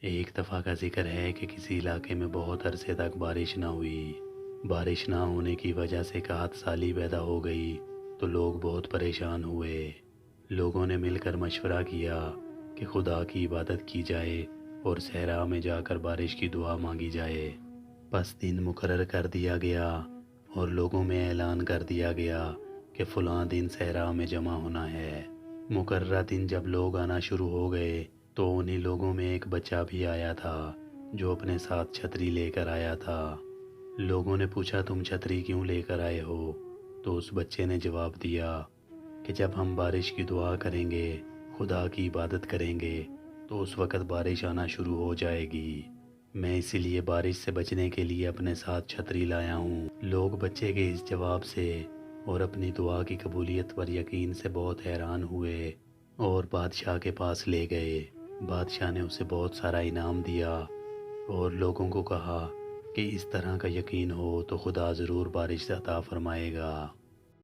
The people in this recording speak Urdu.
ایک دفعہ کا ذکر ہے کہ کسی علاقے میں بہت عرصے تک بارش نہ ہوئی۔ بارش نہ ہونے کی وجہ سے قحط سالی پیدا ہو گئی تو لوگ بہت پریشان ہوئے۔ لوگوں نے مل کر مشورہ کیا کہ خدا کی عبادت کی جائے اور صحرا میں جا کر بارش کی دعا مانگی جائے۔ پس دن مقرر کر دیا گیا اور لوگوں میں اعلان کر دیا گیا کہ فلاں دن صحرا میں جمع ہونا ہے۔ مقررہ دن جب لوگ آنا شروع ہو گئے تو انہی لوگوں میں ایک بچہ بھی آیا تھا جو اپنے ساتھ چھتری لے کر آیا تھا۔ لوگوں نے پوچھا تم چھتری کیوں لے کر آئے ہو؟ تو اس بچے نے جواب دیا کہ جب ہم بارش کی دعا کریں گے، خدا کی عبادت کریں گے تو اس وقت بارش آنا شروع ہو جائے گی۔ میں اسی لیے بارش سے بچنے کے لیے اپنے ساتھ چھتری لایا ہوں۔ لوگ بچے کے اس جواب سے اور اپنی دعا کی قبولیت پر یقین سے بہت حیران ہوئے اور بادشاہ کے پاس لے گئے۔ بادشاہ نے اسے بہت سارا انعام دیا اور لوگوں کو کہا کہ اس طرح کا یقین ہو تو خدا ضرور بارش عطا فرمائے گا۔